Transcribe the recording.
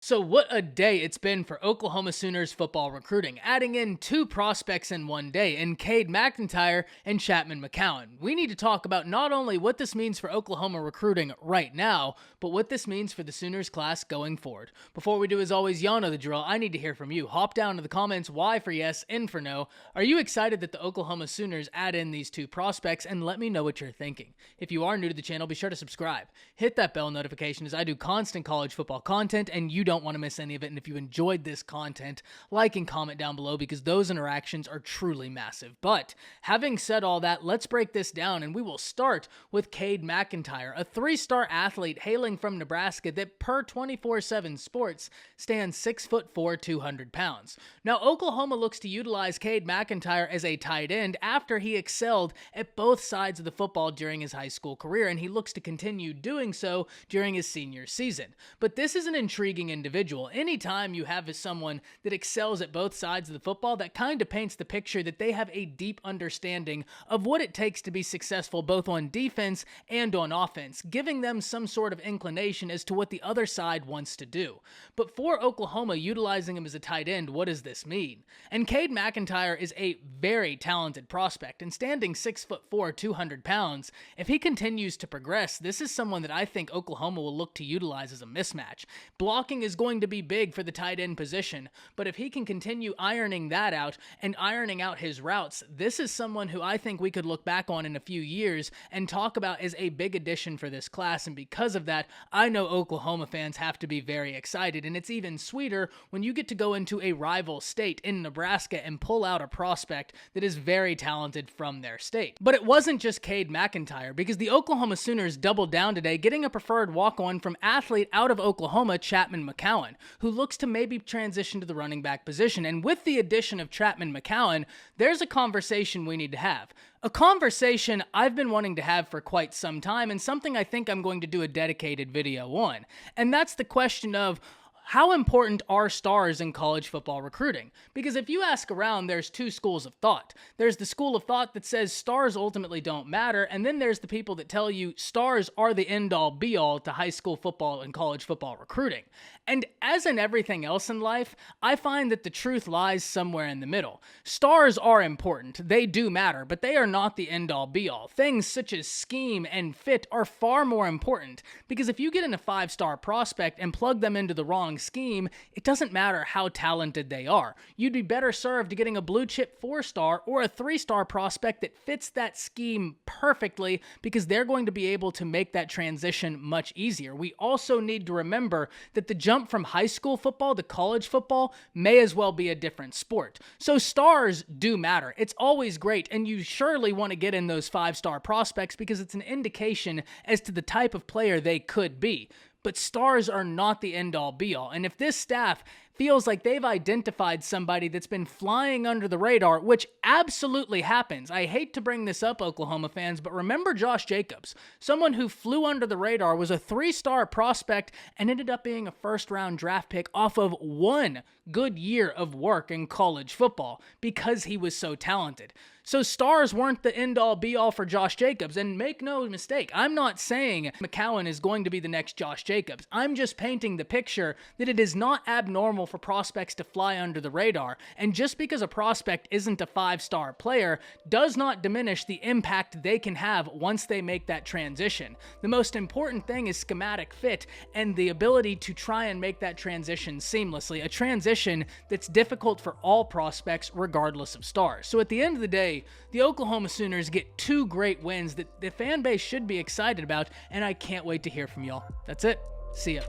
So what a day it's been for Oklahoma Sooners football recruiting, adding in two prospects in one day in Kade McIntyre and Chapman McKown. We need to talk about not only what this means for Oklahoma recruiting right now, but what this means for the Sooners class going forward. Before we do, as always, y'all know the drill. I need to hear from you. Hop down to the comments, Y for yes, N for no. Are you excited that the Oklahoma Sooners add in these two prospects? And let me know what you're thinking. If you are new to the channel, be sure to subscribe. Hit that bell notification as I do constant college football content and you don't want to miss any of it. And if you enjoyed this content, like and comment down below because those interactions are truly massive. But having said all that, let's break this down and we will start with Kade McIntyre, a three-star athlete hailing from Nebraska that per 24/7 Sports stands 6'4", 200 pounds. Now Oklahoma looks to utilize Kade McIntyre as a tight end after he excelled at both sides of the football during his high school career, and he looks to continue doing so during his senior season. But this is an intriguing individual. Anytime you have someone that excels at both sides of the football, that kind of paints the picture that they have a deep understanding of what it takes to be successful both on defense and on offense, giving them some sort of inclination as to what the other side wants to do. But for Oklahoma, utilizing him as a tight end, what does this mean? And Kade McIntyre is a very talented prospect, and standing 6'4", 200 pounds, if he continues to progress, this is someone that I think Oklahoma will look to utilize as a mismatch. Blocking is going to be big for the tight end position, but if he can continue ironing that out and ironing out his routes, this is someone who I think we could look back on in a few years and talk about as a big addition for this class. And because of that, I know Oklahoma fans have to be very excited, and it's even sweeter when you get to go into a rival state in Nebraska and pull out a prospect that is very talented from their state. But it wasn't just Kade McIntyre, because the Oklahoma Sooners doubled down today, getting a preferred walk-on from athlete out of Oklahoma, Chapman McKown, who looks to maybe transition to the running back position. And with the addition of Chapman McKown, there's a conversation we need to have. A conversation I've been wanting to have for quite some time, and something I think I'm going to do a dedicated video on. And that's the question of, how important are stars in college football recruiting? Because if you ask around, there's two schools of thought. There's the school of thought that says stars ultimately don't matter, and then there's the people that tell you stars are the end-all be-all to high school football and college football recruiting. And as in everything else in life, I find that the truth lies somewhere in the middle. Stars are important, they do matter, but they are not the end-all be-all. Things such as scheme and fit are far more important, because if you get in a 5-star prospect and plug them into the wrong scheme, it doesn't matter how talented they are. You'd be better served getting a blue chip 4-star or a 3-star prospect that fits that scheme perfectly, because they're going to be able to make that transition much easier. We also need to remember that the jump from high school football to college football may as well be a different sport. So stars do matter. It's always great, and you surely want to get in those 5-star prospects because it's an indication as to the type of player they could be. But stars are not the end-all be-all. And if this staff feels like they've identified somebody that's been flying under the radar, which absolutely happens. I hate to bring this up, Oklahoma fans, but remember Josh Jacobs. Someone who flew under the radar, was a 3-star prospect, and ended up being a first-round draft pick off of one good year of work in college football because he was so talented. So stars weren't the end-all be-all for Josh Jacobs, and make no mistake, I'm not saying McKown is going to be the next Josh Jacobs. I'm just painting the picture that it is not abnormal for prospects to fly under the radar, and just because a prospect isn't a 5-star player does not diminish the impact they can have once they make that transition. The most important thing is schematic fit and the ability to try and make that transition seamlessly, a transition that's difficult for all prospects regardless of stars. So at the end of the day, the Oklahoma Sooners get two great wins that the fan base should be excited about, and I can't wait to hear from y'all. That's it. See ya.